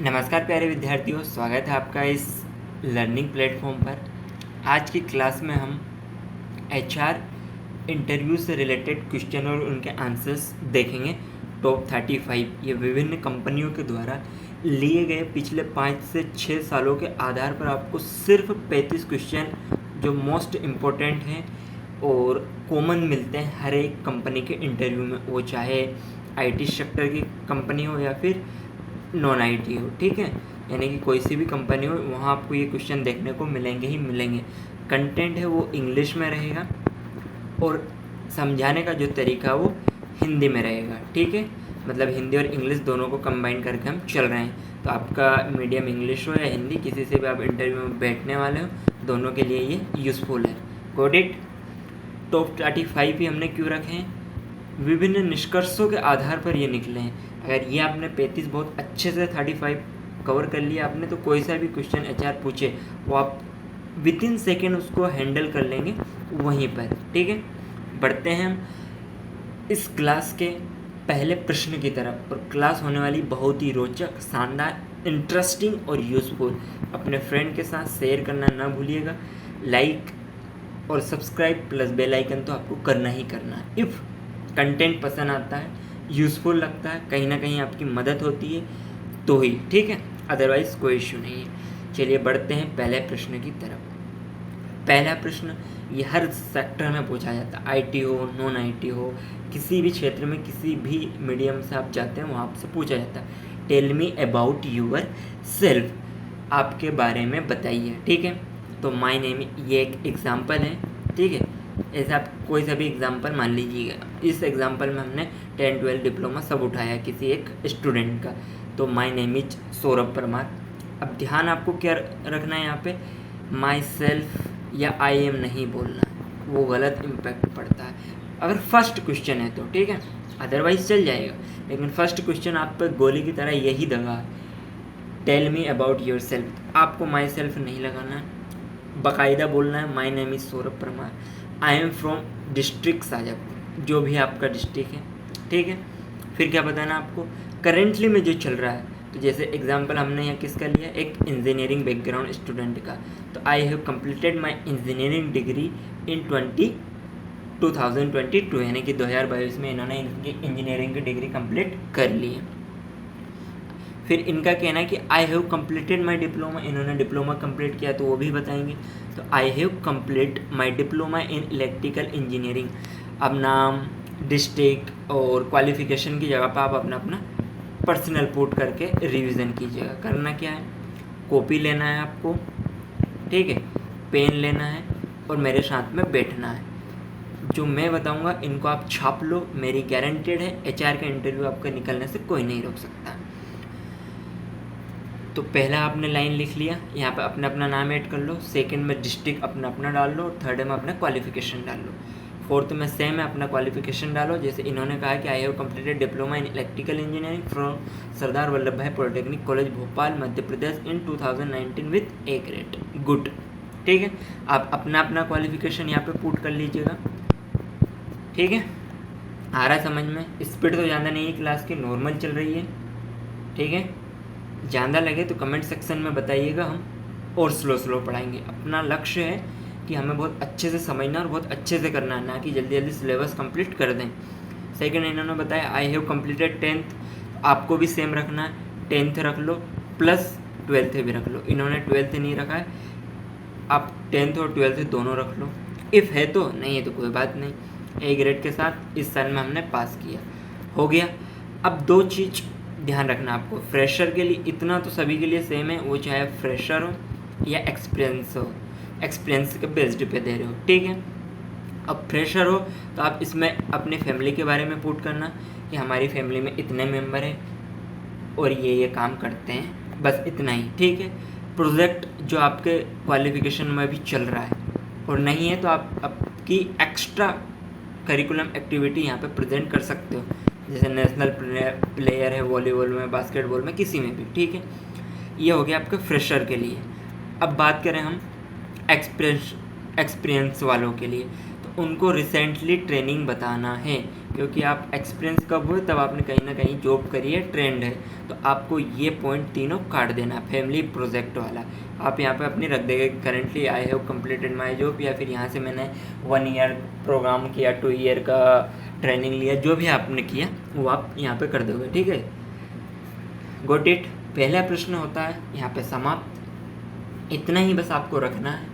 नमस्कार प्यारे विद्यार्थियों, स्वागत है आपका इस लर्निंग प्लेटफॉर्म पर। आज की क्लास में हम एचआर इंटरव्यू से रिलेटेड क्वेश्चन और उनके आंसर्स देखेंगे। टॉप 35 ये विभिन्न कंपनियों के द्वारा लिए गए पिछले 5 से 6 सालों के आधार पर आपको सिर्फ 35 क्वेश्चन जो मोस्ट इम्पोर्टेंट हैं और कॉमन मिलते हैं हर एक कंपनी के इंटरव्यू में, वो चाहे आईटी सेक्टर की कंपनी हो या फिर नॉन आईटी हो। ठीक है, यानी कि कोई सी भी कंपनी हो, वहाँ आपको ये क्वेश्चन देखने को मिलेंगे ही मिलेंगे। कंटेंट है वो इंग्लिश में रहेगा और समझाने का जो तरीका है वो हिंदी में रहेगा। ठीक है, मतलब हिंदी और इंग्लिश दोनों को कंबाइन करके हम चल रहे हैं। तो आपका मीडियम इंग्लिश हो या हिंदी, किसी से भी आप इंटरव्यू में बैठने वाले हो, दोनों के लिए ये यूज़फुल है। Got it. टॉप 35 ही हमने क्यों रखे हैं? विभिन्न निष्कर्षों के आधार पर ये निकले हैं। अगर ये आपने 35 बहुत अच्छे से 35 कवर कर लिया आपने, तो कोई सा भी क्वेश्चन एचआर पूछे वो आप विद इन सेकेंड उसको हैंडल कर लेंगे वहीं पर। ठीक है, बढ़ते हैं हम इस क्लास के पहले प्रश्न की तरफ। और क्लास होने वाली बहुत ही रोचक, शानदार, इंटरेस्टिंग और यूज़फुल। अपने फ्रेंड के साथ शेयर करना ना भूलिएगा। लाइक और सब्सक्राइब प्लस बेल आइकन तो आपको करना ही करना है। इफ़ कंटेंट पसंद आता है, यूज़फुल लगता है, कहीं ना कहीं आपकी मदद होती है तो ही, ठीक है, अदरवाइज़ कोई इश्यू नहीं है। चलिए बढ़ते हैं पहले प्रश्न की तरफ। पहला प्रश्न ये हर सेक्टर में पूछा जाता है, आईटी हो, नॉन आईटी हो, किसी भी क्षेत्र में, किसी भी मीडियम से आप जाते हैं वहाँ आपसे पूछा जाता है, tell me about yourself, आपके बारे में बताइए। ठीक है, तो माय नेम, ये एक एग्जाम्पल है। ठीक है, ऐसा आप कोई सा भी एग्जाम्पल मान लीजिएगा। इस एग्जाम्पल में हमने 10-12 डिप्लोमा सब उठाया किसी एक स्टूडेंट का। तो my name is Saurabh Parmar. अब ध्यान आपको क्या रखना है यहाँ पे, माई सेल्फ या आई एम नहीं बोलना, वो गलत इम्पैक्ट पड़ता है अगर फर्स्ट क्वेश्चन है तो। ठीक है, अदरवाइज चल जाएगा, लेकिन फर्स्ट क्वेश्चन आप पे गोली की तरह यही दगा है, tell me about yourself. आपको माई सेल्फ नहीं लगाना है, बाकायदा बोलना है my name is Saurabh Parmar, I am from district Shajapur, जो भी आपका डिस्ट्रिक्ट है। ठीक है, फिर क्या बताना आपको, करेंटली में जो चल रहा है। तो जैसे एग्जांपल हमने यहाँ किसका लिया, एक इंजीनियरिंग बैकग्राउंड स्टूडेंट का। तो आई have completed my engineering degree in 2022, यानी कि 2022 में इन्होंने इनकी इंजीनियरिंग की डिग्री कंप्लीट कर ली है। फिर इनका कहना है कि I have completed my diploma, इन्होंने डिप्लोमा कंप्लीट किया, तो वो भी बताएंगे। तो I have complete my diploma in electrical engineering. अब नाम, डिस्ट्रिक्ट और क्वालिफिकेशन की जगह पर आप अपना अपना पर्सनल पुट करके रिवीजन कीजिएगा। करना क्या है, कॉपी लेना है आपको, ठीक है, पेन लेना है और मेरे साथ में बैठना है। जो मैं बताऊंगा इनको आप छाप लो, मेरी गारंटेड है एचआर का इंटरव्यू आपका निकलने से कोई नहीं रोक सकता। तो पहला आपने लाइन लिख लिया, यहाँ पे अपना अपना नाम ऐड कर लो, सेकंड में डिस्ट्रिक्ट अपना अपना डाल लो, थर्ड में अपना क्वालिफिकेशन डाल लो, फोर्थ में सेम है अपना क्वालिफिकेशन डालो। जैसे इन्होंने कहा कि I have completed diploma in electrical engineering from Sardar Vallabh Bhai polytechnic college Bhopal Madhya Pradesh in 2019 with A grade, good. ठीक है, आप अपना अपना क्वालिफिकेशन यहाँ पे पुट कर लीजिएगा। ठीक है, आ रहा समझ में? स्पीड तो ज़्यादा नहीं है क्लास की, नॉर्मल चल रही है। ठीक है, ज़्यादा लगे तो कमेंट सेक्शन में बताइएगा, हम और स्लो पढ़ाएंगे। अपना लक्ष्य है कि हमें बहुत अच्छे से समझना और बहुत अच्छे से करना है, ना कि जल्दी जल्दी सिलेबस कंप्लीट कर दें। सेकंड इन्होंने बताया आई हैव कंप्लीटेड 10th, आपको भी सेम रखना है, 10th रख लो प्लस 12th भी रख लो। इन्होंने 12th नहीं रखा है, आप 10th और 12th दोनों रख लो। इफ़ है तो, नहीं है तो कोई बात नहीं, ए ग्रेड के साथ इस साल में हमने पास किया, हो गया। अब दो चीज़ ध्यान रखना आपको, फ्रेशर के लिए इतना तो सभी के लिए सेम है, वो चाहे फ्रेशर हो या एक्सपीरियंस हो, एक्सपीरियंस के बेस्ड पे दे रहे हो। ठीक है, अब फ्रेशर हो तो आप इसमें अपनी फैमिली के बारे में पुट करना कि हमारी फैमिली में इतने मेंबर हैं और ये काम करते हैं, बस इतना ही। ठीक है, प्रोजेक्ट जो आपके क्वालिफिकेशन में भी चल रहा है और नहीं है तो आप आपकी एक्स्ट्रा करिकुलम एक्टिविटी यहाँ पे प्रेजेंट कर सकते हो, जैसे नेशनल प्लेयर है वॉलीबॉल में, बास्केटबॉल में, किसी में भी। ठीक है, ये हो गया आपके फ्रेशर के लिए। अब बात करें हम एक्सपीरियंस वालों के लिए, तो उनको रिसेंटली ट्रेनिंग बताना है क्योंकि आप एक्सपीरियंस कब हुए, तब आपने कहीं ना कहीं जॉब करी है, ट्रेंड है, तो आपको ये पॉइंट तीनों काट देना। फैमिली प्रोजेक्ट वाला आप यहाँ पे अपनी रख देंगे, currently I have completed my job, या फिर यहाँ से मैंने 1 ईयर प्रोग्राम किया, 2 ईयर का ट्रेनिंग लिया, जो भी आपने किया वो आप यहाँ पे कर दोगे। ठीक है, गॉट इट। पहला प्रश्न होता है यहाँ पे समाप्त। इतना ही बस आपको रखना है।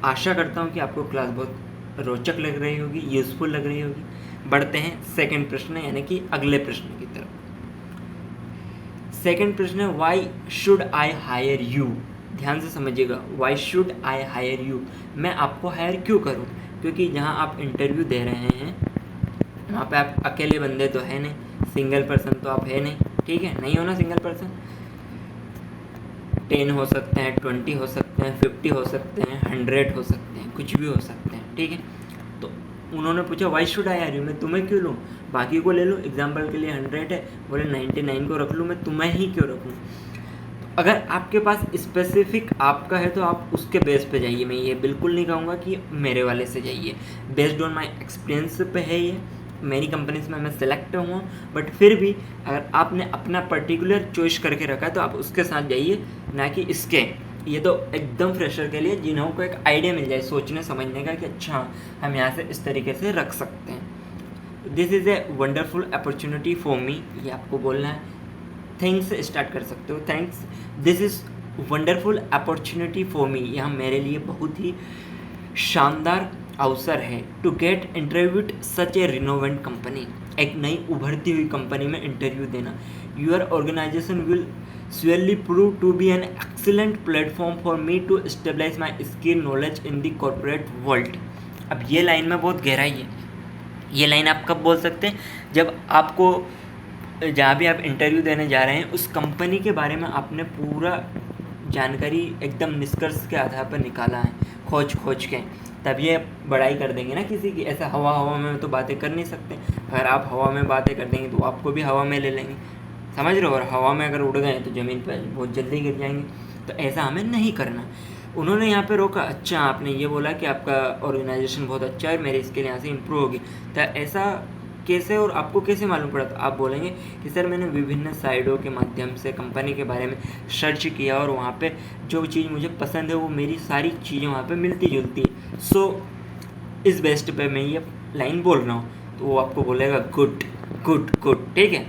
आशा करता हूँ कि आपको क्लास बहुत रोचक लग रही होगी, यूज़फुल लग रही होगी। बढ़ते हैं सेकंड प्रश्न यानी कि अगले प्रश्न की तरफ। सेकंड प्रश्न है why should I hire you. ध्यान से समझिएगा, why should I hire you, मैं आपको हायर क्यों करूँ? क्योंकि जहाँ आप इंटरव्यू दे रहे हैं वहाँ पे आप अकेले बंदे तो है नहीं, सिंगल पर्सन तो आप है नहीं। ठीक है, नहीं हो ना सिंगल पर्सन। 10 हो सकते हैं, 20 हो सकते हैं, 50 हो सकते हैं, 100 हो सकते हैं, कुछ भी हो सकते हैं। ठीक है, तो उन्होंने पूछा why should I hire you, मैं तुम्हें क्यों लूँ, बाकी को ले लूँ। एग्जाम्पल के लिए 100 है, बोले 99 को रख लूँ, मैं तुम्हें ही क्यों रखूँ? अगर आपके पास स्पेसिफिक आपका है तो आप उसके बेस पे जाइए। मैं ये बिल्कुल नहीं कहूँगा कि मेरे वाले से जाइए, बेस्ड ऑन माई एक्सपीरियंस पे है ये, मेरी कंपनीज में मैं सेलेक्ट हुआ। बट फिर भी अगर आपने अपना पर्टिकुलर चॉइस करके रखा है तो आप उसके साथ जाइए, ना कि इसके। ये तो एकदम फ्रेशर के लिए, जिन्हों को एक आइडिया मिल जाए सोचने समझने का कि अच्छा हम यहाँ से इस तरीके से रख सकते हैं। This is a wonderful opportunity for मी, ये आपको बोलना है। थैंक्स से स्टार्ट कर सकते हो, thanks, this is wonderful opportunity for me. यहाँ मेरे लिए बहुत ही शानदार अवसर है to get interviewed such a renowned company, एक नई उभरती हुई कंपनी में इंटरव्यू देना। Your organisation will surely prove to be an excellent platform for me to establish my skill knowledge in the corporate world। अब ये लाइन में बहुत गहराई है। ये लाइन आप कब बोल सकते हैं? जब आपको जहाँ भी आप इंटरव्यू देने जा रहे हैं उस कंपनी के बारे में आपने पूरा जानकारी एकदम निष्कर्ष के आधार पर निकाला है, खोज के, तब ये बड़ाई कर देंगे ना किसी की। ऐसा हवा में तो बातें कर नहीं सकते। अगर आप हवा में बातें कर देंगे तो आपको भी हवा में ले लेंगे, समझ रहे हो? और हवा में अगर उड़ गए तो ज़मीन पर बहुत जल्दी गिर जाएंगे। तो ऐसा हमें नहीं करना। उन्होंने यहाँ पे रोका, अच्छा आपने ये बोला कि आपका ऑर्गेनाइजेशन बहुत अच्छा है, मेरी स्किल यहाँ से इम्प्रूव होगी, तो ऐसा कैसे और आपको कैसे मालूम पड़ा? तो आप बोलेंगे कि सर मैंने विभिन्न साइटों के माध्यम से कंपनी के बारे में सर्च किया और वहाँ पे जो चीज़ मुझे पसंद है वो मेरी सारी चीज़ें वहाँ पे मिलती जुलती है। सो इस बेस्ट पे मैं ये लाइन बोल रहा हूँ। तो वो आपको बोलेगा गुड गुड गुड। ठीक है,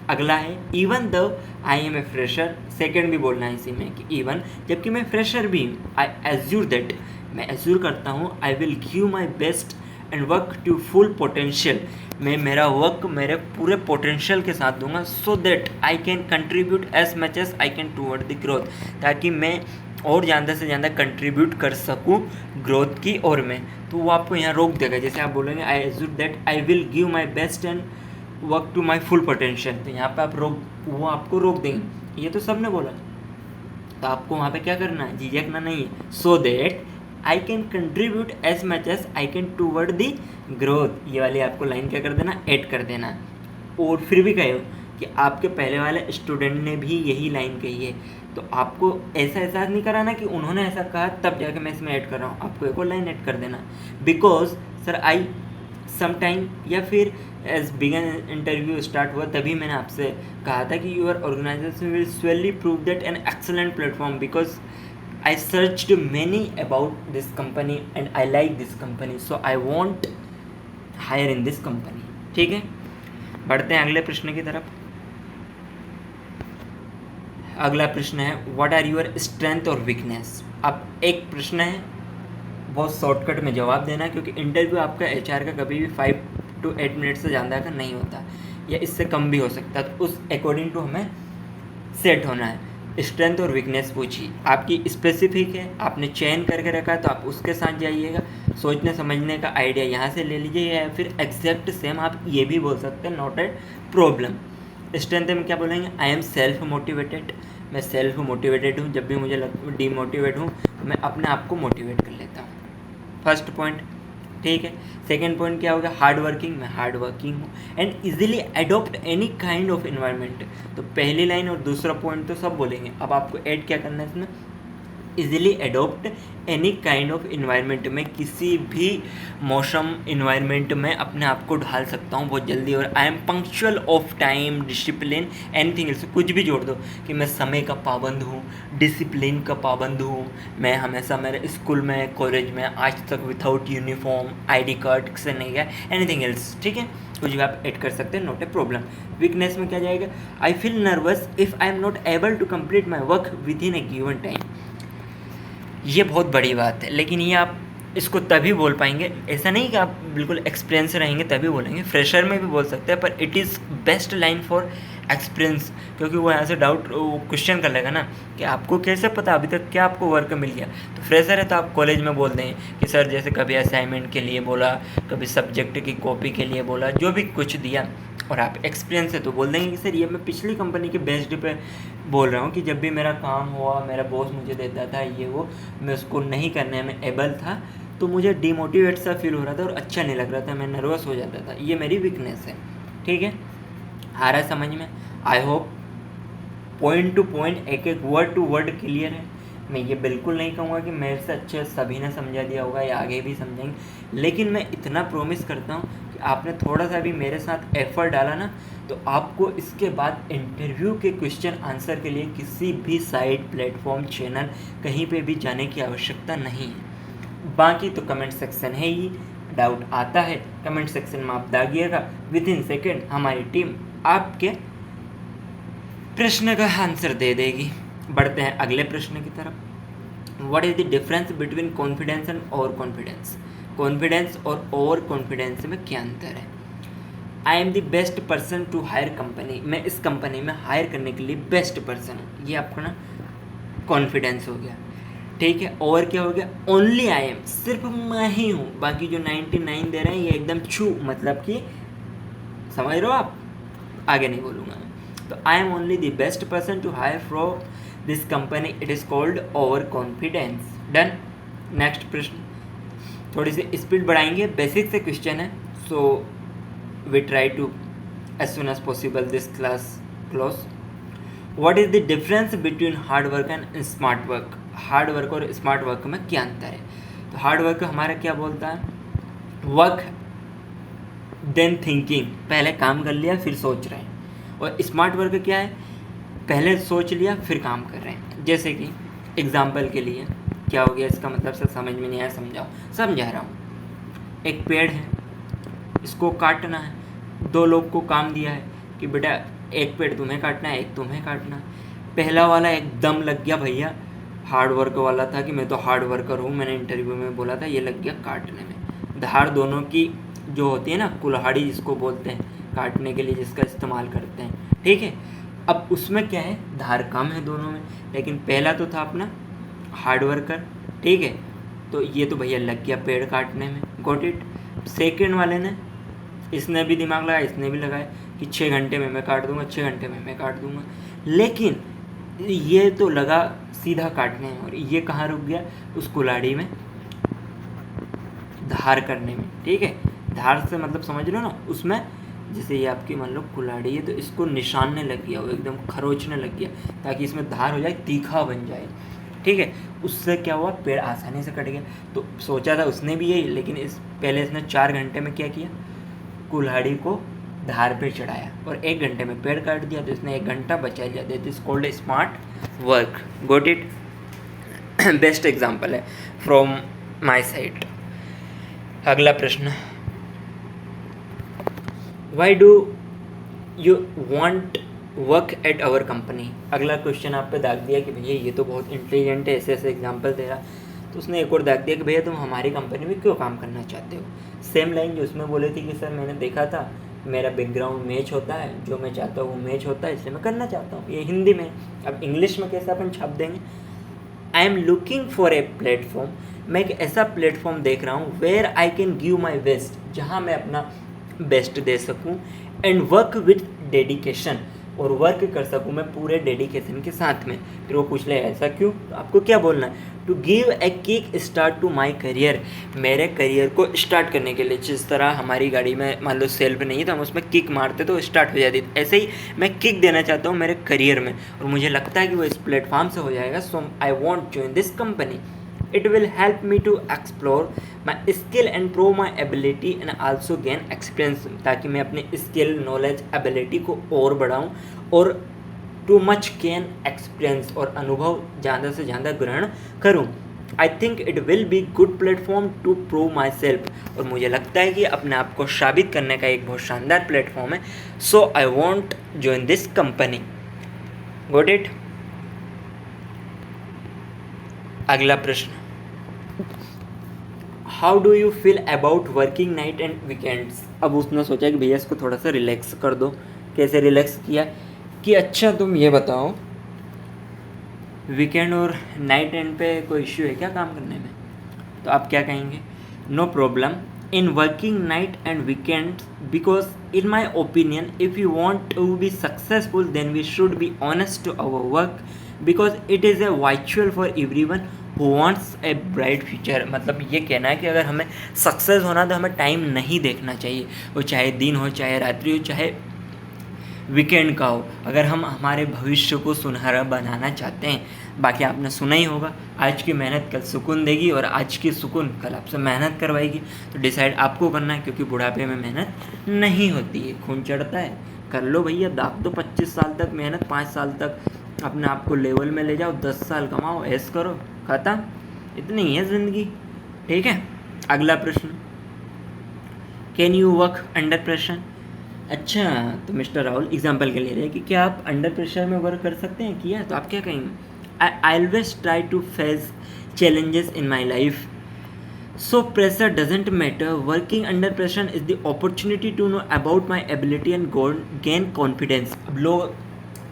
अगला है even though I am a fresher. Second भी बोलना है इसी में कि इवन, जबकि मैं फ्रेशर भी हूँ। आई एज्यूर दैट, मैं एज्यूर करता हूँ, I will give my best and work to full potential, मैं मेरा वर्क मेरे पूरे पोटेंशियल के साथ दूंगा, so that I can contribute as much as I can toward the growth, ताकि मैं और ज़्यादा से ज़्यादा कंट्रीब्यूट कर सकूँ ग्रोथ की ओर में। तो वो आपको यहाँ रोक देगा। जैसे आप बोलेंगे I assure that I will give my best and work to my full potential, तो यहाँ पे आप वो आपको रोक देंगे। ये तो सब ने बोला, तो आपको वहाँ पे क्या करना है? झिझकना नहीं है। So that I can contribute as much as I can toward the growth, ये वाली आपको लाइन क्या कर देना? ऐड कर देना। और फिर भी कहो कि आपके पहले वाले स्टूडेंट ने भी यही लाइन कही है, तो आपको ऐसा एहसास नहीं कराना कि उन्होंने ऐसा कहा तब जाके मैं इसमें ऐड कर रहा हूँ। आपको एक और लाइन ऐड कर देना, बिकॉज सर आई समटाइम, या फिर एज बिगन इंटरव्यू स्टार्ट हुआ तभी मैंने आपसे कहा था कि your organisation will surely prove that an excellent platform, because I searched many about this company and I like this company, so I want hire in this company। ठीक है, बढ़ते हैं अगले प्रश्न की तरफ। अगला प्रश्न है व्हाट आर योर स्ट्रेंथ और वीकनेस। अब एक प्रश्न है, बहुत शॉर्टकट में जवाब देना, क्योंकि इंटरव्यू आपका HR का कभी भी 5 to 8 मिनट से ज़्यादा का नहीं होता, या इससे कम भी हो सकता है। तो उस अकॉर्डिंग टू हमें सेट होना है। स्ट्रेंथ और वीकनेस पूछिए, आपकी स्पेसिफिक है, आपने चयन करके रखा है तो आप उसके साथ जाइएगा। सोचने समझने का आइडिया यहाँ से ले लीजिए, या फिर एग्जैक्ट सेम आप ये भी बोल सकते हैं, नॉट ए प्रॉब्लम। स्ट्रेंथ में क्या बोलेंगे? आई एम सेल्फ मोटिवेटेड, मैं सेल्फ मोटिवेटेड हूँ। जब भी मुझे डीमोटिवेट हूँ मैं अपने आप को मोटिवेट कर लेता हूँ। फर्स्ट पॉइंट, ठीक है। सेकेंड पॉइंट क्या होगा? हार्ड वर्किंग, मैं हार्ड वर्किंग हूँ and easily adopt any kind of environment. तो पहली लाइन और दूसरा पॉइंट तो सब बोलेंगे। अब आपको ऐड क्या करना है इसमें? Easily adopt any kind of environment, में किसी भी मौसम इन्वायरमेंट में अपने आप को ढाल सकता हूँ बहुत जल्दी। और I am punctual of time, discipline, anything else, कुछ भी जोड़ दो कि मैं समय का पाबंद हूँ, डिसिप्लिन का पाबंद हूँ, मैं हमेशा मेरे स्कूल में कॉलेज में आज तक विदाउट यूनिफॉर्म ID कार्ड से नहीं गया, एनीथिंग एल्स, ठीक है, कुछ भी आप ऐड कर सकते हैं, नॉट ए प्रॉब्लम। वीकनेस में क्या जाएगा, I feel nervous if I am not able to complete my work within a given time. ये बहुत बड़ी बात है, लेकिन ये आप इसको तभी बोल पाएंगे, ऐसा नहीं कि आप बिल्कुल एक्सपीरियंस रहेंगे तभी बोलेंगे, फ्रेशर में भी बोल सकते हैं, पर it is best line for experience, क्योंकि वो यहाँ से डाउट क्वेश्चन कर लेगा ना कि आपको कैसे पता अभी तक क्या आपको वर्क मिल गया। तो फ्रेशर है तो आप कॉलेज में बोल दें कि सर जैसे कभी असाइनमेंट के लिए बोला, कभी सब्जेक्ट की कॉपी के लिए बोला, जो भी कुछ दिया, और आप एक्सपीरियंस है तो बोल देंगे कि सर ये मैं पिछली कंपनी के बेस्ड पे बोल रहा हूँ कि जब भी मेरा काम हुआ, मेरा बॉस मुझे देता था ये वो, मैं उसको नहीं करने में एबल था, तो मुझे डिमोटिवेट सा फील हो रहा था और अच्छा नहीं लग रहा था, मैं नर्वस हो जाता था, ये मेरी वीकनेस है। ठीक है, आ रहा है समझ में? I hope point two point, एक एक वर्ड टू वर्ड क्लियर है। मैं ये बिल्कुल नहीं कहूँगा कि मेरे से अच्छे सभी ने समझा दिया होगा या आगे भी समझेंगे, लेकिन मैं इतना प्रॉमिस करता हूँ कि आपने थोड़ा सा भी मेरे साथ एफर्ट डाला ना, तो आपको इसके बाद इंटरव्यू के क्वेश्चन आंसर के लिए किसी भी साइट, प्लेटफॉर्म, चैनल, कहीं पे भी जाने की आवश्यकता नहीं है। बाकी तो कमेंट सेक्शन है ही, डाउट आता है कमेंट सेक्शन में आप दागिएगा, विद इन सेकेंड हमारी टीम आपके प्रश्न का आंसर दे देगी। बढ़ते हैं अगले प्रश्न की तरफ। What is the difference between confidence and overconfidence? Confidence और ओवर कॉन्फिडेंस में क्या अंतर है? I am the best person to hire company, मैं इस कंपनी में हायर करने के लिए बेस्ट पर्सन हूँ, ये आपका ना कॉन्फिडेंस हो गया। ठीक है, और क्या हो गया? ओनली आई एम, सिर्फ मैं ही हूँ, बाकी जो 99 दे रहे हैं ये एकदम छू, मतलब कि समझ रहे हो आप, आगे नहीं बोलूँगा मैं। तो I am only the best person to hire from this company, it is called over confidence. Done. Next प्रश्न, थोड़ी सी स्पीड बढ़ाएंगे, बेसिक से क्वेश्चन है, so we try to as soon as possible this class close. What is the difference between hard work and smart work? Hard work और smart work में क्या अंतर है? तो हार्ड वर्क हमारा क्या बोलता है, वर्क देन थिंकिंग, पहले काम कर लिया फिर सोच रहे हैं। और स्मार्ट वर्क क्या है, पहले सोच लिया फिर काम कर रहे हैं। जैसे कि एग्जाम्पल के लिए क्या हो गया, इसका मतलब सर समझ में नहीं आया, समझा रहा हूँ। एक पेड़ है, इसको काटना है, दो लोग को काम दिया है कि बेटा एक पेड़ तुम्हें काटना है, एक तुम्हें काटना है। पहला वाला एकदम लग गया, भैया हार्ड वर्क वाला था कि मैं तो हार्ड वर्कर हूँ, मैंने इंटरव्यू में बोला था, ये लग गया काटने में। धार दोनों की जो होती है ना, कुल्हाड़ी जिसको बोलते हैं काटने के लिए जिसका इस्तेमाल करते हैं, ठीक है। अब उसमें क्या है, धार कम है दोनों में, लेकिन पहला तो था अपना हार्ड वर्कर, ठीक है, तो ये तो भैया लग गया पेड़ काटने में, गॉट इट। सेकेंड वाले ने, इसने भी दिमाग लगाया, इसने भी लगाया कि 6 घंटे में मैं काट दूंगा, 6 घंटे में मैं काट दूंगा, लेकिन ये तो लगा सीधा काटने में, और ये कहाँ रुक गया, उस कुल्हाड़ी में धार करने में, ठीक है। धार से मतलब समझ लो ना, उसमें जैसे ये आपकी मान लो कुल्हाड़ी है, तो इसको निशानने लग गया, वो एकदम खरोचने लग गया, ताकि इसमें धार हो जाए, तीखा बन जाए, ठीक है। उससे क्या हुआ, पेड़ आसानी से कट गया। तो सोचा था उसने भी यही, लेकिन पहले इसने 4 घंटे में क्या किया, कुल्हाड़ी को धार पे चढ़ाया और 1 घंटे में पेड़ काट दिया, तो इसने 1 घंटा बचा लिया। This is called smart work, got it. Best example है फ्रॉम माई साइड। अगला प्रश्न, why do you want work at our company? अगला क्वेश्चन आप पे दाग दिया कि भैया ये तो बहुत इंटेलिजेंट है, ऐसे ऐसे एग्जाम्पल दे रहा, तो उसने एक और दाग दिया कि भैया तुम हमारी कंपनी में क्यों काम करना चाहते हो। सेम लाइन जो उसमें बोले थी कि सर मैंने देखा था मेरा बैकग्राउंड मैच होता है, जो मैं चाहता हूँ वो मैच होता है, इसलिए मैं करना चाहता हूँ, ये हिंदी में। अब इंग्लिश में कैसे अपन छाप देंगे, I am looking for a platform, मैं एक ऐसा प्लेटफॉर्म देख रहा हूँ where I can give my best, जहाँ मैं अपना बेस्ट दे सकूँ, एंड वर्क विथ डेडिकेशन, और वर्क कर सकूँ मैं पूरे डेडिकेशन के साथ में। फिर वो पूछ ले ऐसा क्यों, तो आपको क्या बोलना है, to give a kick start to my career, मेरे करियर को स्टार्ट करने के लिए। जिस तरह हमारी गाड़ी में मान लो सेल्फ नहीं तो हम उसमें किक मारते तो स्टार्ट हो जाती, ऐसे ही मैं किक देना चाहता हूँ मेरे करियर में, और मुझे लगता है कि वो इस प्लेटफॉर्म से हो जाएगा। So I want join this company, it will help me to explore my skill and prove my ability and also gain experience, ताकि मैं अपनी स्किल नॉलेज एबिलिटी को और बढ़ाऊँ और टू मच गेन एक्सपीरियंस और अनुभव ज़्यादा से ज़्यादा ग्रहण करूँ। I think it will be good platform to prove myself, और मुझे लगता है कि अपने आप को साबित करने का एक बहुत शानदार प्लेटफॉर्म है। So I want join this company. Got it. अगला प्रश्न, how do you feel about working night and weekends. अब उसने सोचा कि भैया इसको थोड़ा सा रिलैक्स कर दो। कैसे रिलैक्स किया कि अच्छा तुम ये बताओ वीकेंड और नाइट एंड पे कोई इश्यू है क्या काम करने में, तो आप क्या कहेंगे, no problem in working night and weekends because in my opinion if you want to be successful then we should be honest to our work because it is a वाइचुअल for everyone who wants a bright future. मतलब ये कहना है कि अगर हमें success होना तो हमें टाइम नहीं देखना चाहिए, वो चाहे दिन हो, चाहे रात्रि हो, चाहे वीकेंड का हो, अगर हम हमारे भविष्य को सुनहरा बनाना चाहते हैं। बाकी आपने सुना ही होगा, आज की मेहनत कल सुकून देगी और आज की सुकून कल आपसे मेहनत करवाएगी। तो डिसाइड आपको करना है, क्योंकि बुढ़ापे में मेहनत नहीं होती है, खून चढ़ता है। कर लो भैया, दाग दो 25 साल तक मेहनत, 5 साल तक अपने आप को लेवल में ले जाओ, 10 साल कमाओ, ऐश करो, खत्म। इतनी ही है ज़िंदगी, ठीक है। अगला प्रश्न, can you work under pressure. अच्छा, तो मिस्टर राहुल एग्जाम्पल के ले रहे हैं कि क्या आप अंडर प्रेशर में वर्क कर सकते हैं, किया तो आप क्या कहेंगे, I always try to face challenges in my life so pressure doesn't matter, working under pressure is the opportunity to know about my ability and gain confidence. अब लोग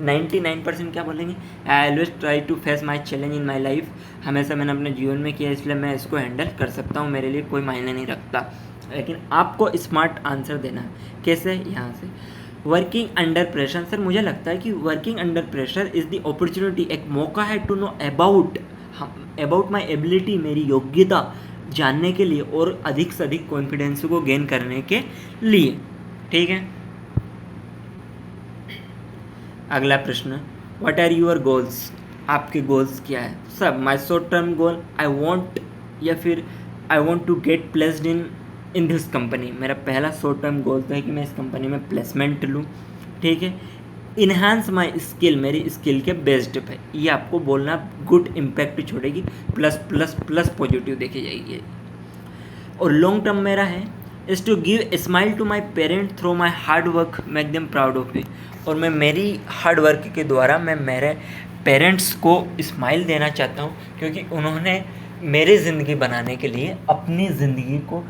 99% क्या बोलेंगे, I always try to face my challenge in my life, हमेशा मैंने अपने जीवन में किया इसलिए मैं इसको हैंडल कर सकता हूँ, मेरे लिए कोई मायने नहीं रखता। लेकिन आपको स्मार्ट आंसर देना है, कैसे, यहाँ से वर्किंग अंडर प्रेशर। सर मुझे लगता है कि working under pressure is the opportunity, एक मौका है to know about my ability, मेरी योग्यता जानने के लिए और अधिक से अधिक कॉन्फिडेंस को गेन करने के लिए, ठीक है। अगला प्रश्न, व्हाट आर यूर गोल्स, आपके गोल्स क्या है। सब my short term goal I want, या फिर I want to get placed in this company. मेरा पहला शॉर्ट टर्म गोल था कि मैं इस कंपनी में प्लेसमेंट लूँ, ठीक है। इन्हांस माई स्किल, मेरी स्किल के बेस्ड पे, ये आपको बोलना गुड इम्पैक्ट छोड़ेगी, प्लस प्लस प्लस पॉजिटिव देखी जाएगी। और लॉन्ग टर्म मेरा है is to give a smile to my parent through my hard work, make them proud of me, और मैं मेरी हार्ड वर्क के द्वारा मैं मेरे पेरेंट्स को स्माइल देना चाहता हूँ, क्योंकि उन्होंने मेरी ज़िंदगी बनाने के लिए अपनी ज़िंदगी को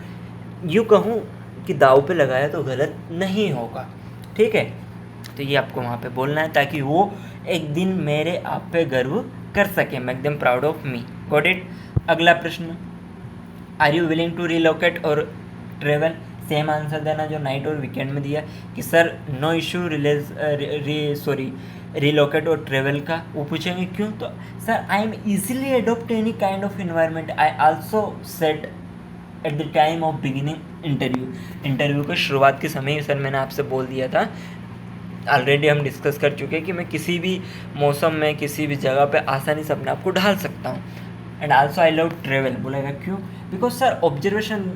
यूँ कहूँ कि दाव पे लगाया तो गलत नहीं होगा, ठीक है। तो ये आपको वहाँ पे बोलना है ताकि वो एक दिन मेरे आप पे गर्व कर सके, make them proud of me. Got it. अगला प्रश्न, are you willing to relocate और ट्रेवल। सेम आंसर देना जो नाइट और वीकेंड में दिया कि सर नो इशू रिलोकेट और ट्रेवल का। वो पूछेंगे क्यों, तो sir I am easily adopt any kind of environment. I also set at the time of beginning interview के शुरुआत के समय ही सर मैंने आपसे बोल दिया था, ऑलरेडी हम डिस्कस कर चुके हैं कि मैं किसी भी मौसम में किसी भी जगह पे आसानी से अपने आप को ढाल सकता हूँ। And also I love travel. बोलेगा क्यों, बिकॉज सर ऑब्जर्वेशन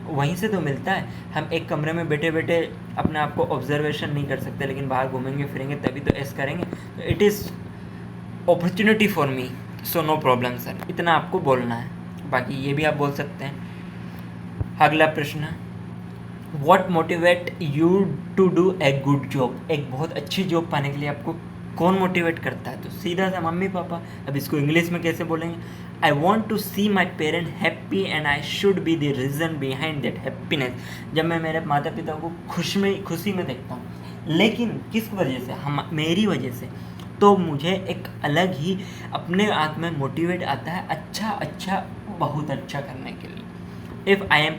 वहीं से तो मिलता है। हम एक कमरे में बैठे बैठे अपने आप को ऑब्जर्वेशन नहीं कर सकते, लेकिन बाहर घूमेंगे फिरेंगे तभी तो ऐसा करेंगे। तो it is opportunity for me, so no problem sir, इतना आपको बोलना है। बाकी ये भी आप बोल सकते हैं। अगला प्रश्न, what motivate you to do a good job. एक बहुत अच्छी जॉब पाने के लिए आपको कौन मोटिवेट करता है, तो सीधा सा मम्मी पापा। अब इसको इंग्लिश में कैसे बोलेंगे, I want to see my parent happy and I should be the reason behind that happiness. जब मैं मेरे माता पिता को खुशी में देखता हूँ, लेकिन किस वजह से, हम मेरी वजह से, तो मुझे एक अलग ही अपने आप में मोटिवेट आता है अच्छा बहुत अच्छा करने के लिए। If I M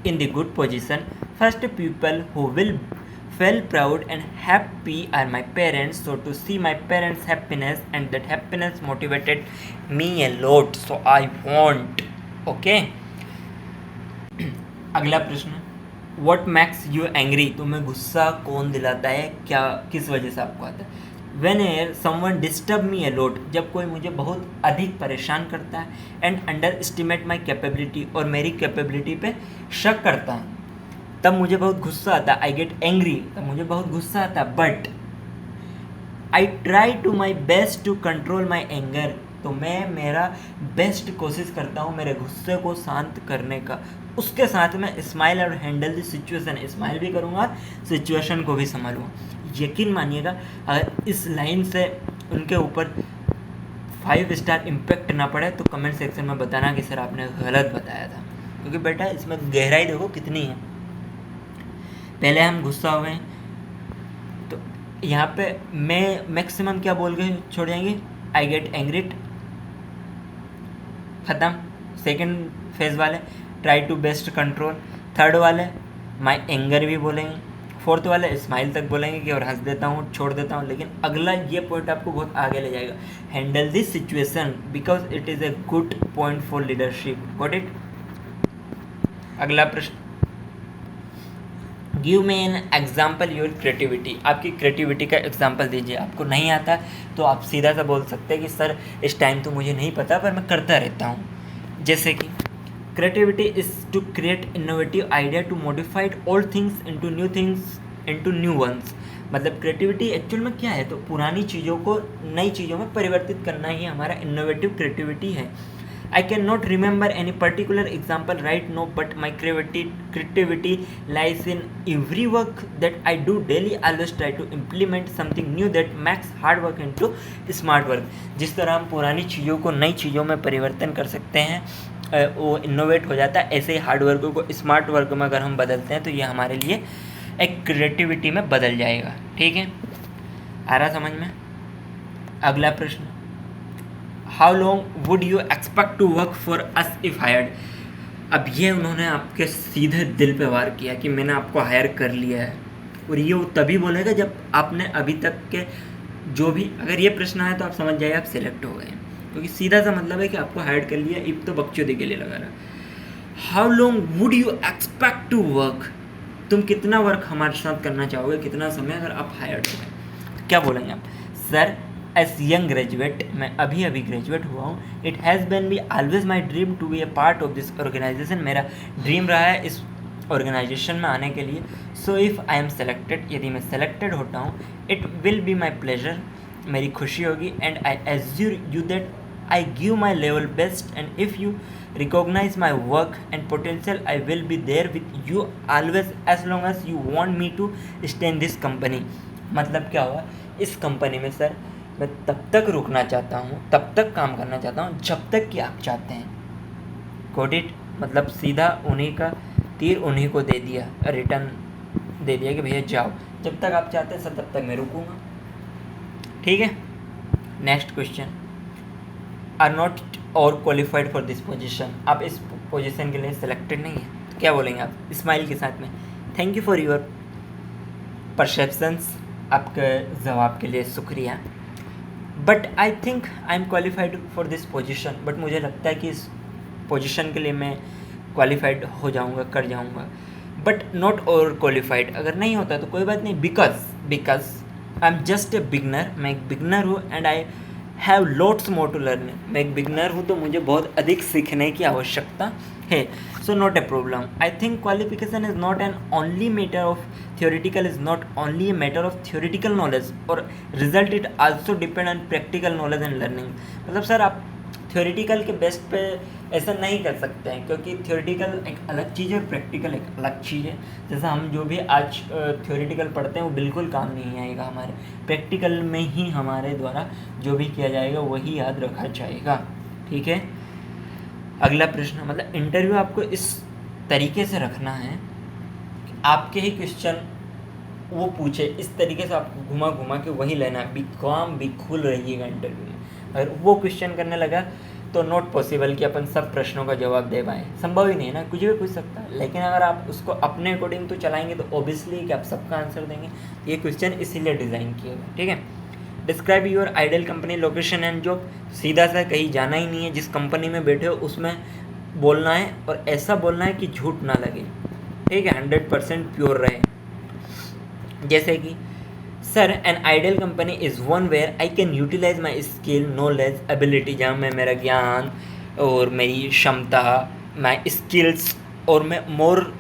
in the good position, first people who will felt proud and happy are my parents, so to see my parents happiness and that happiness motivated me a lot, so I want. okay अगला प्रश्न, What makes you angry? तुम्हें गुस्सा कौन दिलाता है, क्या किस वजह से आपको आता है? Whenever someone disturb me a lot, जब कोई मुझे बहुत अधिक परेशान करता है and underestimate my capability, और मेरी कैपेबिलिटी पे शक करता है, तब मुझे बहुत गुस्सा आता है. आई गेट एंग्री, तब मुझे बहुत गुस्सा आता है. But I try to my best to control my anger, तो मैं मेरा बेस्ट कोशिश करता हूँ मेरे गुस्से को शांत करने का. उसके साथ में स्माइल और हैंडल द सिचुएशन, स्माइल भी करूँगा, सिचुएशन को भी संभालूँगा. यकीन मानिएगा, अगर इस लाइन से उनके ऊपर 5 स्टार इम्पैक्ट ना पड़े तो कमेंट सेक्शन में बताना कि सर आपने गलत बताया था, क्योंकि बेटा इसमें गहराई देखो कितनी है. पहले हम गुस्सा हो गए, तो यहाँ पे मैं मैक्सिमम क्या बोल के छोड़ जाएंगे, आई गेट एंग्रीड, ख़त्म. सेकंड फेज वाले try to best control, third वाले माई एंगर भी बोलेंगे, फोर्थ वाले स्माइल तक बोलेंगे कि और हंस देता हूँ, छोड़ देता हूँ. लेकिन अगला ये पॉइंट आपको बहुत आगे ले जाएगा, handle this situation because it is a good point for leadership. Got it. अगला प्रश्न, give me an example your creativity. आपकी क्रिएटिविटी का एग्जाम्पल दीजिए. आपको नहीं आता तो आप सीधा सा बोल सकते हैं कि सर इस टाइम तो मुझे नहीं पता पर मैं करता रहता हूँ. जैसे कि creativity is to create innovative idea to modified old things into new ones. मतलब क्रिएटिविटी एक्चुअल में क्या है, तो पुरानी चीज़ों को नई चीज़ों में परिवर्तित करना ही हमारा इनोवेटिव क्रिएटिविटी है. I cannot remember any particular example right now, but my creativity lies in every work that I do daily. I always try to implement something new that makes hard work into smart work. जिस तरह हम पुरानी चीज़ों को नई चीज़ों में परिवर्तन कर सकते हैं, वो इनोवेट हो जाता है, ऐसे ही हार्ड वर्क को स्मार्ट वर्क में अगर हम बदलते हैं तो ये हमारे लिए एक क्रिएटिविटी में बदल जाएगा. ठीक है, आ रहा समझ में. अगला प्रश्न, how long would you expect to work for us if hired. अब ये उन्होंने आपके सीधे दिल पे वार किया कि मैंने आपको हायर कर लिया है, और ये वो तभी बोलेगा जब आपने अभी तक के जो भी, अगर ये प्रश्न आया तो आप समझ जाइए आप सिलेक्ट हो गए, क्योंकि सीधा सा मतलब है कि आपको हायर कर लिया. इफ तो बकचोदी के लिए लगा रहा. How long would you expect to work, तुम कितना वर्क हमारे साथ करना चाहोगे, कितना समय अगर आप हायर्ड हो गए. क्या बोलेंगे आप, सर एज यंग ग्रेजुएट, मैं अभी ग्रेजुएट हुआ हूँ, it has been be always my dream to be a part of this organization. मेरा ड्रीम रहा है इस ऑर्गेनाइजेशन में आने के लिए. So if I am selected, यदि मैं सेलेक्टेड होता हूँ, it will be my pleasure, मेरी खुशी होगी. And I assure you that I give my level best, and if you recognize my work and potential, I will be there with you always as long as you want me to stay in this company. मतलब क्या हुआ, इस company में sir मैं तब तक रुकना चाहता हूँ, तब तक काम करना चाहता हूँ जब तक कि आप चाहते हैं. Got it? मतलब सीधा उन्हीं का तीर उन्हीं को दे दिया, रिटर्न दे दिया कि भैया जाओ, जब तक आप चाहते हैं सर तब तक मैं रुकूँगा. ठीक है. नेक्स्ट क्वेश्चन, आर नॉट और क्वालिफाइड फॉर दिस पोजीशन. आप इस पोजीशन के लिए सिलेक्टेड नहीं है, तो क्या बोलेंगे आप स्माइल के साथ में, thank you for your perceptions. आपके जवाब के लिए शुक्रिया. But I think I M qualified for this position. But मुझे लगता है कि इस पोजीशन के लिए मैं क्वालिफाइड हो जाऊंगा, कर जाऊंगा. बट नॉट ओवर क्वालिफाइड, अगर नहीं होता तो कोई बात नहीं, because I am just a beginner. मैं एक बिगनर हूँ and I have lots more to learn. मैं एक बिगनर हूँ तो मुझे बहुत अधिक सीखने की आवश्यकता है. So not a problem. I think qualification is not an only matter of theoretical, is not only a matter of theoretical knowledge or result, it also depend on practical knowledge and learning. मतलब sir आप theoretical के best पे ऐसा नहीं कर सकते हैं, क्योंकि theoretical एक अलग चीज़ है और practical एक अलग चीज़ है. जैसा हम जो भी आज theoretical पढ़ते हैं वो बिल्कुल काम नहीं आएगा हमारे, practical में ही हमारे द्वारा जो भी किया जाएगा वही याद रखा जाएगा. ठीक है. अगला प्रश्न, मतलब इंटरव्यू आपको इस तरीके से रखना है, आपके ही क्वेश्चन वो पूछे, इस तरीके से आपको घुमा घुमा के वही लेना. बी काम बी खुल रहिएगा इंटरव्यू में. अगर वो क्वेश्चन करने लगा तो नॉट पॉसिबल कि अपन सब प्रश्नों का जवाब दे पाएँ, संभव ही नहीं है ना, कुछ भी पूछ सकता है। लेकिन अगर आप उसको अपने अकॉर्डिंग तो चलाएंगे तो ऑब्वियसली कि आप सबका आंसर देंगे। ये क्वेश्चन इसीलिए डिज़ाइन किया हुआ, ठीक है। Describe your ideal company location and job, सीधा सा कहीं जाना ही नहीं है, जिस कंपनी में बैठे हो उसमें बोलना है और ऐसा बोलना है कि झूठ ना लगे, ठीक है, 100% प्योर रहे। जैसे कि sir an ideal company is one where I can utilize my skill knowledge ability, जहाँ मैं मेरा ज्ञान और मेरी क्षमता, माई स्किल्स और मैं मोर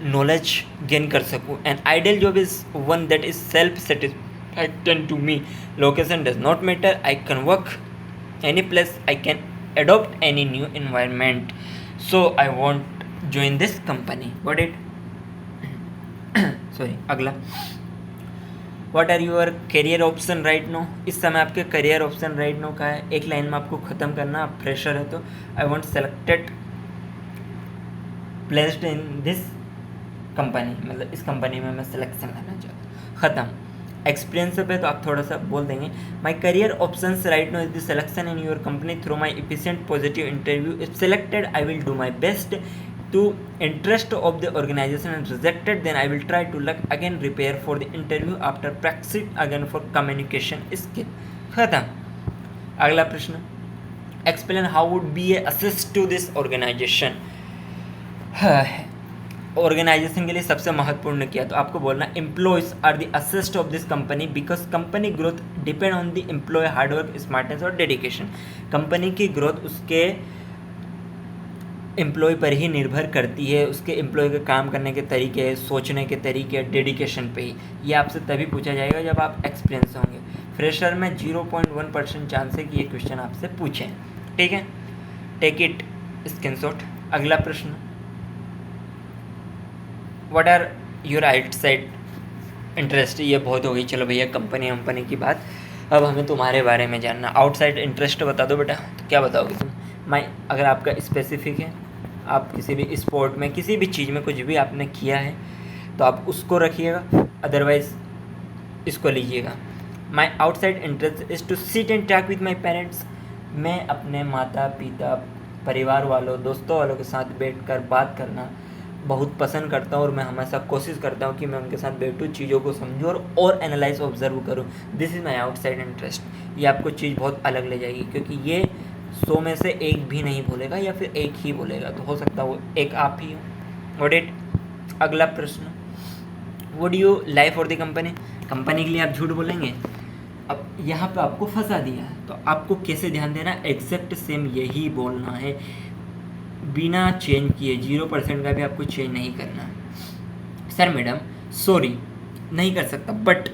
नॉलेज गेन कर सकूँ। An ideal job is one that is self satisfaction to me. Location does not matter. I can work any place. I can adopt any new environment. So I won't join this company. Got it? Sorry. अगला. What are your career option right now? इस समय आपके career option right now का है, एक line में आपको ख़त्म करना। आप फ्रेशर है तो I want selected placed in this company, मतलब इस कंपनी में मैं सिलेक्शन लेना चाहता हूँ, ख़त्म। एक्सपीरियंस पे तो आप थोड़ा सा बोल देंगे my career options right now is the selection in your company through my efficient positive interview. If selected I will do my best to interest of the organization and rejected then I will try to luck again prepare for the interview after practice again for communication skill. खत्म। अगला प्रश्न, explain how would be a asset to this organization. Organization के लिए सबसे महत्वपूर्ण किया तो आपको बोलना employees are the asset of this company because company growth depend on the employee hard work smartness और डेडिकेशन। कंपनी की ग्रोथ उसके एम्प्लॉय पर ही निर्भर करती है, उसके एम्प्लॉय के काम करने के तरीके, सोचने के तरीके, डेडिकेशन पे ही। ये आपसे तभी पूछा जाएगा जब आप एक्सपीरियंस होंगे। फ्रेशर में 0.1% चांस है कि ये क्वेश्चन आपसे पूछें, ठीक है। Take it screenshot. अगला प्रश्न, what are your outside interest. ये बहुत हो गई, चलो भैया कंपनी की बात, अब हमें तुम्हारे बारे में जानना। आउटसाइड इंटरेस्ट बता दो बेटा, तो क्या बताओगे तुम। अगर आपका स्पेसिफिक है, आप किसी भी स्पोर्ट में, किसी भी चीज़ में कुछ भी आपने किया है तो आप उसको रखिएगा, अदरवाइज इसको लीजिएगा। My outside interest is to sit and talk with my parents. मैं अपने माता पिता, परिवार वालों, दोस्तों वालों के साथ बैठकर बात करना बहुत पसंद करता हूँ और मैं हमेशा कोशिश करता हूँ कि मैं उनके साथ बैठूँ, चीज़ों को समझूँ और एनालाइज ऑब्जर्व करूँ। This is my outside interest. ये आपको चीज़ बहुत अलग ले जाएगी, क्योंकि ये 100 में से एक भी नहीं बोलेगा या फिर एक ही बोलेगा, तो हो सकता है वो एक आप ही हो। What it. अगला प्रश्न, would you lie for the company. Company के लिए आप झूठ बोलेंगे। अब यहाँ पे आपको फंसा दिया है, तो आपको कैसे ध्यान देना, एग्जैक्ट सेम यही बोलना है, बिना चेंज किए, 0% का भी आपको चेंज नहीं करना। सर मैडम सॉरी नहीं कर सकता, but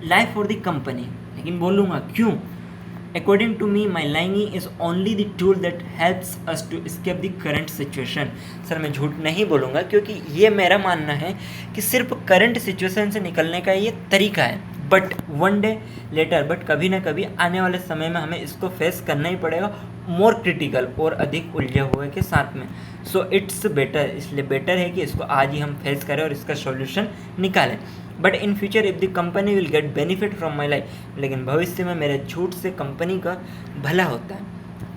lie for the company, लेकिन बोलूँगा क्यों। According to me my lying is only the tool that helps us to escape the current situation. Sir मैं झूठ नहीं बोलूँगा, क्योंकि ये मेरा मानना है कि सिर्फ करंट सिचुएशन से निकलने का ये तरीका है, but one day letter, but कभी ना कभी आने वाले समय में हमें इसको फेस करना ही पड़ेगा, मोर क्रिटिकल और अधिक उलझे हुए के साथ में। सो इट्स बेटर, इसलिए बेटर है कि इसको आज ही हम फेस करें और इसका सॉल्यूशन निकालें। But in future if the company will get benefit from my life, लेकिन भविष्य में मेरे झूठ से कंपनी का भला होता है,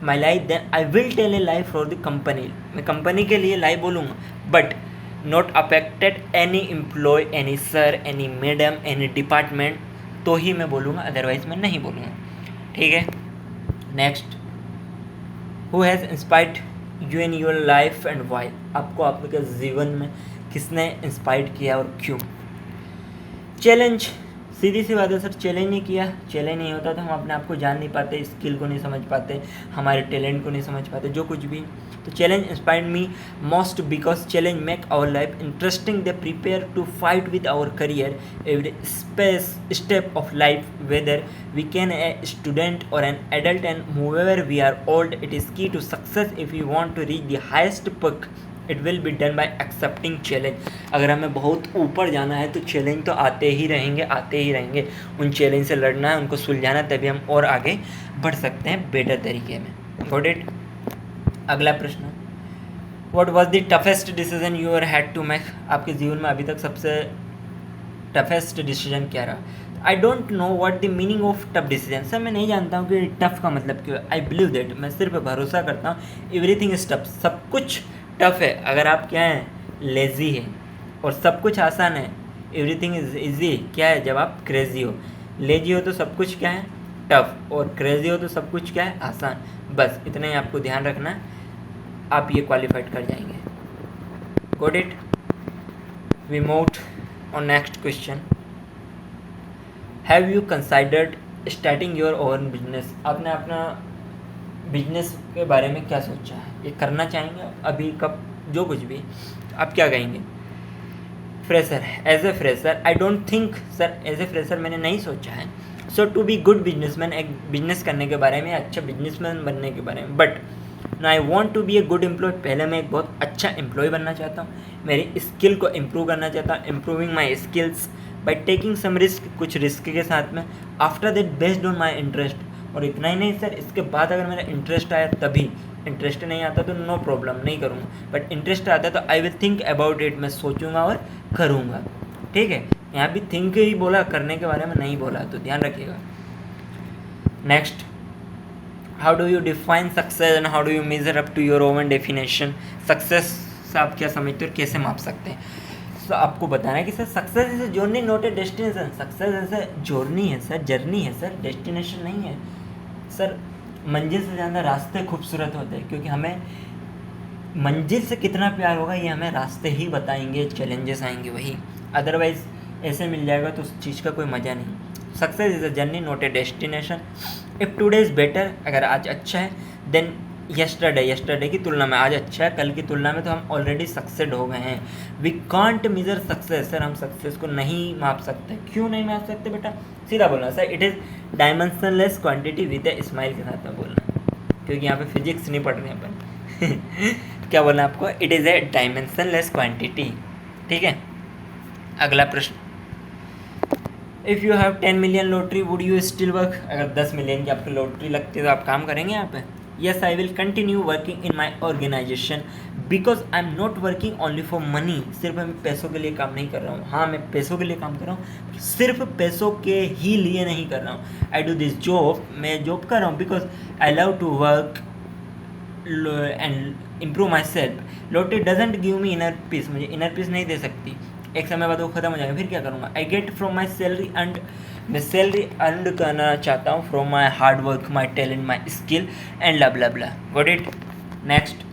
my life, then I will tell a lie for the company. मैं कंपनी के लिए लाई बोलूँगा, but not affected any employee, any sir, any madam, any department, तो ही मैं बोलूँगा, अदरवाइज मैं नहीं बोलूँगा, ठीक है। Next, who has inspired you in your life and why. आपको आपके जीवन में किसने इंस्पायर किया और क्यों। चैलेंज, सीधी सी बात है सर, चैलेंज नहीं किया, चैलेंज नहीं होता तो हम अपने आप को जान नहीं पाते, स्किल को नहीं समझ पाते, हमारे टैलेंट को नहीं समझ पाते, जो कुछ भी। तो challenge inspired me most because challenge make our life interesting. They prepare to fight with our career every step of life, whether we can a student और an adult and whoever we are old, it is key to success if you want to reach the highest peak. It will be done by accepting challenge. अगर हमें बहुत ऊपर जाना है तो challenge तो आते ही रहेंगे, उन चैलेंज से लड़ना है, उनको सुलझाना, तभी हम और आगे बढ़ सकते हैं बेटर तरीके में। Got it. अगला प्रश्न, what was the toughest decision you had to make. आपके जीवन में अभी तक सबसे टफेस्ट डिसीजन क्या रहा। I don't know what the meaning of tough decision. Sir मैं नहीं जानता हूँ कि टफ का मतलब क्यों है। आई बिलीव दैट, मैं सिर्फ भरोसा करता हूँ, एवरीथिंग इज टफ, सब कुछ टफ है अगर आप क्या है, लेज़ी है, और सब कुछ आसान है, एवरीथिंग इज ईजी क्या है, जब आप क्रेजी हो। लेजी हो तो सब कुछ क्या है, टफ, और क्रेजी हो तो सब कुछ क्या है, आसान। बस इतना ही आपको ध्यान रखना है, आप ये क्वालिफाइड कर जाएंगे। Got it. We move on next question. Have you considered starting your own business? आपने अपना बिजनेस के बारे में क्या सोचा है, ये करना चाहेंगे अभी, कब, जो कुछ भी, आप क्या कहेंगे? Fresher, as a fresher I don't think sir, as a fresher मैंने नहीं सोचा है। So to be good businessman, एक बिजनेस करने के बारे में, अच्छा बिजनेसमैन बनने के बारे में, but I want to be a good employee. पहले मैं एक बहुत अच्छा एम्प्लॉय बनना चाहता हूँ, मेरी स्किल को इम्प्रूव करना चाहता हूँ, improving my skills by taking some risk, कुछ रिस्क के साथ में। After that based on my interest, और इतना ही नहीं सर, इसके बाद अगर मेरा इंटरेस्ट आया तभी, इंटरेस्ट नहीं आता तो नो प्रॉब्लम, नहीं करूँगा, बट इंटरेस्ट आता है तो I will think about it, मैं सोचूंगा और करूँगा। ठीक है, यहाँ भी थिंक ही बोला, करने के बारे में नहीं बोला, तो ध्यान रखिएगा। Next, how do you define success and how do you measure up to your own definition? Success से आप क्या समझते हो और कैसे माप सकते हैं? तो आपको बताना है कि sir success is a journey not a destination. Success ऐसे जर्नी है सर, जर्नी है सर, डेस्टिनेशन नहीं है सर। मंजिल से ज़्यादा रास्ते खूबसूरत होते हैं, क्योंकि हमें मंजिल से कितना प्यार होगा ये हमें रास्ते ही बताएंगे, चैलेंजेस आएंगे वही, अदरवाइज ऐसे मिल जाएगा तो उस चीज़ का कोई मज़ा नहीं। Success is a journey not a destination. If today is better, अगर आज अच्छा है, देन यस्टरडे की तुलना में आज अच्छा है, कल की तुलना में तो हम ऑलरेडी सक्सेड हो गए हैं। We can't measure success, sir हम सक्सेस को नहीं माप सकते। क्यों नहीं माप सकते बेटा? सीधा बोलना sir, it is dimensionless quantity with a smile के साथ में बोलना, क्योंकि यहाँ पे फिजिक्स नहीं पढ़ रहे हैं अपन। क्या बोलना आपको? It is A dimensionless quantity. ठीक है, अगला प्रश्न, if you have 10 million lottery would you still work? अगर 10 मिलियन की आपकी लॉटरी लगती है तो आप काम करेंगे यहाँ पे? Yes, I will continue working in my organization because I am not working only for money. सिर्फ मैं पैसों के लिए काम नहीं कर रहा हूँ। हाँ, मैं पैसों के लिए काम कर रहा हूँ, सिर्फ पैसों के ही लिए नहीं कर रहा हूँ। आई डू दिस जॉब, मैं जॉब कर रहा हूँ because I love to work and improve myself. Lottery doesn't give me inner peace, मुझे इनर पीस नहीं दे सकती, एक समय बाद वो ख़त्म हो जाएगा, फिर क्या करूँगा? I get from my salary and मैं सैलरी अर्न करना चाहता हूँ from my hard work, my talent, my skill and blah blah blah. Got it. Next,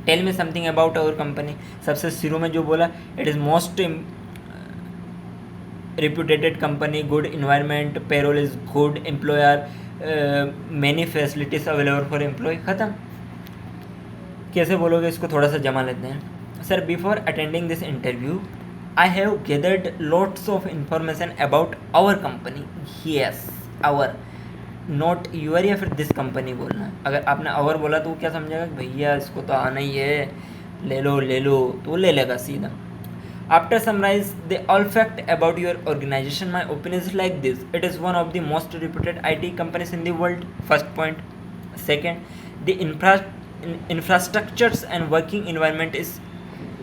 tell me something about our company. सबसे शुरू में जो बोला, it is most reputed company, good environment, payroll is good, employer, many facilities available for employee। ख़त्म। कैसे बोलोगे इसको? थोड़ा सा जमा लेते हैं। Sir, before attending this interview I have gathered lots of information about our company. Yes, our, not your, या फिर दिस कंपनी बोलना है। अगर आपने आवर बोला तो वो क्या समझेगा कि भैया इसको तो आना ही है, ले लो ले लो, तो वो ले लेगा सीधा। After summarize the all fact about your organization, my opinion is like this: it is one of the most reputed IT companies in the world. First point. Second, the infrastructures and working environment is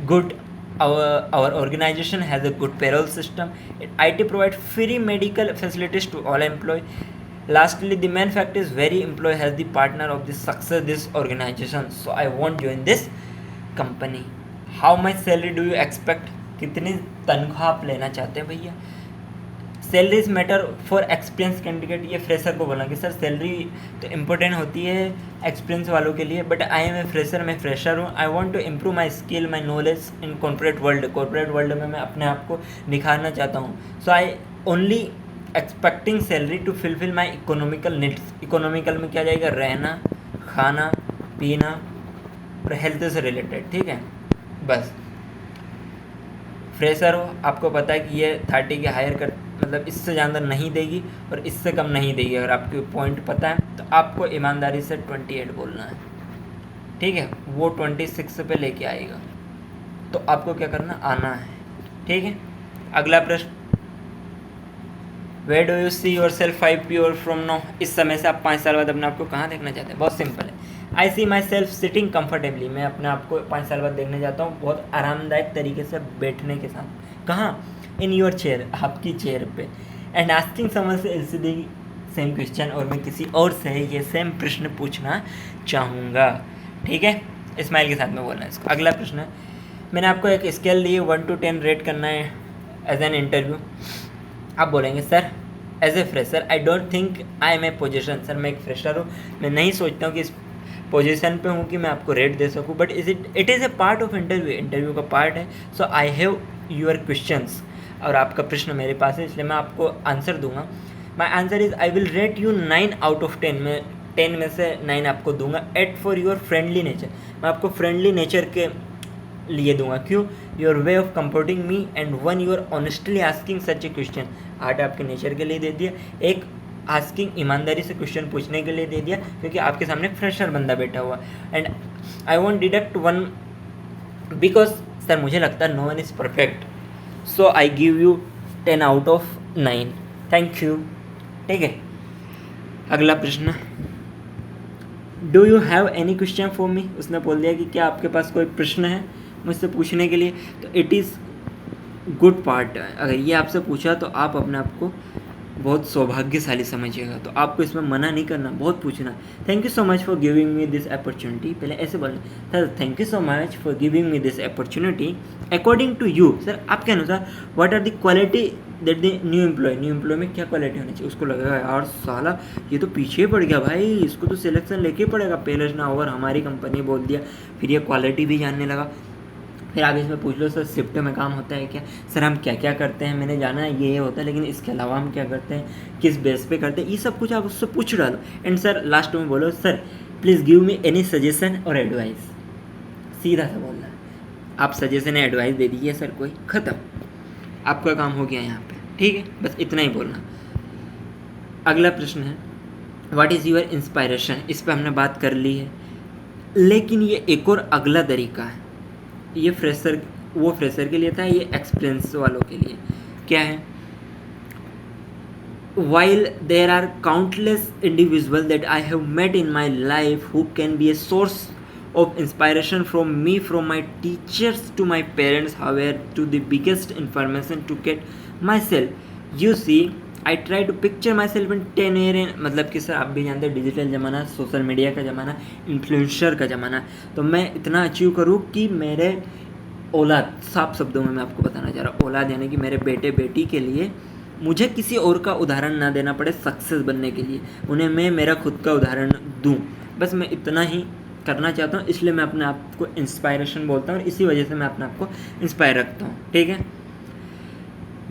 good. Our organization has a good payroll system. IT provides free medical facilities to all employees. Lastly, the main fact is very employee has the partner of the success this organization. So I won't join this company. How much salary do you expect? कितनी तनख्वाह आप लेना चाहते हैं भैया? Salaries matter for experience candidate. ये fresher को बोला कि सर सैलरी तो इम्पोर्टेंट होती है एक्सपीरियंस वालों के लिए, but I am a fresher, मैं फ्रेशर हूँ। I want to improve my skill, my knowledge in corporate world. Corporate world में मैं अपने आप को निखारना चाहता हूँ। So I only expecting salary to fulfil my economical needs. Economical में क्या जाएगा? रहना, खाना, पीना और हेल्थ से रिलेटेड। ठीक है, बस। फ्रेशर हो, आपको पता है कि ये 30 के हायर कर, मतलब इससे ज़्यादा नहीं देगी और इससे कम नहीं देगी। अगर आपको पॉइंट पता है तो आपको ईमानदारी से 28 बोलना है। ठीक है, वो 26 पे लेके आएगा, तो आपको क्या करना? आना है। ठीक है, अगला प्रश्न, where do you see yourself 5 year from now? इस समय से आप 5 साल बाद अपने आप को कहाँ देखना चाहते हैं? बहुत सिंपल है। आई सी माई सेल्फ सिटिंग कम्फर्टेबली। मैं अपने आप को 5 साल बाद देखने जाता हूँ बहुत आरामदायक तरीके से बैठने के साथ। कहाँ? इन योर चेयर, आपकी चेयर पे। एंड आस्किंग समवन से द सेम क्वेश्चन, और मैं किसी और से ये सेम प्रश्न पूछना चाहूँगा। ठीक है, स्माइल के साथ में बोलना है इसको। अगला प्रश्न है, मैंने आपको एक स्केल दी है, 1 to 10 रेट करना है एज एन इंटरव्यू। आप बोलेंगे sir as a fresher I don't think I am a position, sir मैं एक फ्रेशर हूँ, मैं नहीं सोचता हूँ कि इस पोजीशन पे हूँ कि मैं आपको रेट दे सकूँ, but it is A part of interview का पार्ट है। So I have your questions, और आपका प्रश्न मेरे पास है, इसलिए मैं आपको आंसर दूंगा। My answer is I will rate you 9 out of 10, मैं 10 में से 9 आपको दूंगा। Eight for your friendly nature, मैं आपको फ्रेंडली नेचर के लिए दूंगा। क्यों? Your way of comforting me and one your honestly asking such a question, 8 आपके नेचर के लिए दे दिया। एक आस्किंग ईमानदारी से क्वेश्चन पूछने के लिए दे दिया, क्योंकि आपके सामने फ्रेशर बंदा बैठा हुआ। And I want deduct 1 because sir मुझे लगता है no one is perfect, so I give you 10 out of 9। Thank you. ठीक है, अगला प्रश्न, do you have any question for me, उसने बोल दिया कि क्या आपके पास कोई प्रश्न है मुझसे पूछने के लिए। तो इट इज़ गुड पार्ट, अगर ये आपसे पूछा तो आप अपने आप को बहुत सौभाग्यशाली समझिएगा, तो आपको इसमें मना नहीं करना, बहुत पूछना। Thank you so much for giving me this opportunity, पहले ऐसे बोलना, sir thank you so much for giving me this opportunity. According to you, sir आपके अनुसार what are the quality that the new employ में क्या quality होनी चाहिए। उसको लगेगा यार साला ये तो पीछे पड़ गया भाई, इसको तो सिलेक्शन लेके पड़ेगा, पहले ना ओवर हमारी कंपनी बोल दिया, फिर ये क्वालिटी भी जानने लगा। फिर आप इसमें पूछ लो सर शिफ्ट में काम होता है क्या, सर हम क्या क्या करते हैं, मैंने जाना है ये होता है, लेकिन इसके अलावा हम क्या करते हैं, किस बेस पे करते हैं, ये सब कुछ आप उससे पूछ डालो। एंड सर लास्ट में बोलो sir please give me any suggestion और एडवाइस, सीधा सा बोलना है। आप सजेशन या एडवाइस दे दीजिए सर कोई, ख़त्म, आपका काम हो गया यहाँ पे। ठीक है, बस इतना ही बोलना। अगला प्रश्न है, व्हाट इज़ यूर इंस्पायरेशन, इस पर हमने बात कर ली है, लेकिन ये एक और अगला तरीका है, ये फ्रेशर के लिए था, ये एक्सपीरियंस वालों के लिए क्या है। While there are countless individuals that I have met in my life who can be a source of inspiration from me, from my teachers to my parents, however to the biggest information to get myself, you see I try to picture myself in 10 years, मतलब कि sir आप भी जानते हैं digital ज़माना, social media का ज़माना, influencer का ज़माना, तो मैं इतना अचीव करूँ कि मेरे औलाद, साफ शब्दों में मैं आपको बताना चाह रहा हूँ, औलाद यानी कि मेरे बेटे बेटी के लिए मुझे किसी और का उदाहरण ना देना पड़े सक्सेस बनने के लिए, उन्हें मैं मेरा खुद का उदाहरण दूँ, बस मैं इतना ही करना चाहता हूँ। इसलिए मैं अपने आप को इंस्पायरेशन बोलता हूँ, इसी वजह से मैं अपने आप को इंस्पायर रखता हूँ। ठीक है,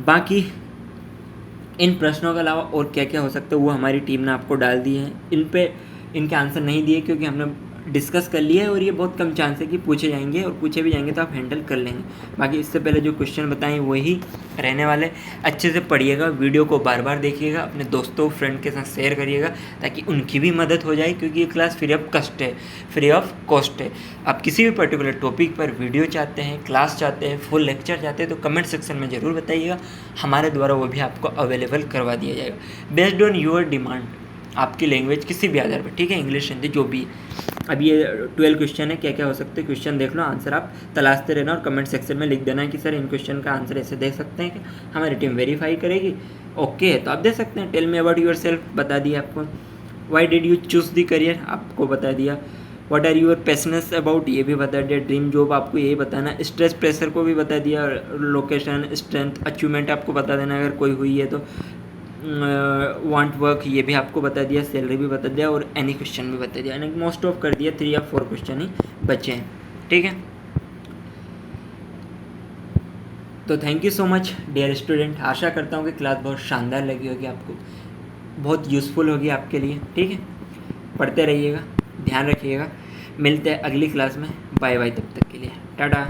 बाकी इन प्रश्नों के अलावा और क्या क्या हो सकता है वो हमारी टीम ने आपको डाल दिए हैं, इनके आंसर नहीं दिए क्योंकि हमने डिस्कस कर लिया है, और ये बहुत कम चांस है कि पूछे जाएंगे, और पूछे भी जाएंगे तो आप हैंडल कर लेंगे। बाकी इससे पहले जो क्वेश्चन बताएं वही रहने वाले, अच्छे से पढ़िएगा, वीडियो को बार बार देखिएगा, अपने दोस्तों फ्रेंड के साथ शेयर करिएगा ताकि उनकी भी मदद हो जाए, क्योंकि ये क्लास फ्री ऑफ कॉस्ट है। आप किसी भी पर्टिकुलर टॉपिक पर वीडियो चाहते हैं, क्लास चाहते हैं, फुल लेक्चर चाहते हैं, तो कमेंट सेक्शन में ज़रूर बताइएगा, हमारे द्वारा वो भी आपको अवेलेबल करवा दिया जाएगा बेस्ड ऑन योर डिमांड, आपकी लैंग्वेज किसी भी आधार पर। ठीक है, इंग्लिश हिंदी जो भी। अब ये 12 क्वेश्चन है, क्या क्या हो सकते हैं क्वेश्चन देख लो, आंसर आप तलाशते रहना और कमेंट सेक्शन में लिख देना कि सर इन क्वेश्चन का आंसर ऐसे दे सकते हैं कि हमारी टीम वेरीफाई करेगी। ओके तो आप दे सकते हैं। Tell me about yourself, बता दिया आपको। Why did you choose the career, आपको बता दिया। What are your passions about, ये भी बता दिया। ड्रीम जॉब आपको यही बताना। स्ट्रेस प्रेशर को भी बता दिया। लोकेशन, स्ट्रेंथ, अचीवमेंट आपको बता देना अगर कोई हुई है तो। वांट वर्क ये भी आपको बता दिया। सैलरी भी बता दिया और एनी क्वेश्चन भी बता दिया, यानी मोस्ट ऑफ कर दिया। 3 या 4 क्वेश्चन ही बचे हैं। ठीक है, तो thank you so much dear student. आशा करता हूँ कि क्लास बहुत शानदार लगी होगी आपको, बहुत यूज़फुल होगी आपके लिए। ठीक है, पढ़ते रहिएगा, ध्यान रखिएगा। मिलते हैं अगली क्लास में। बाय बाय, तब तक के लिए टाटा।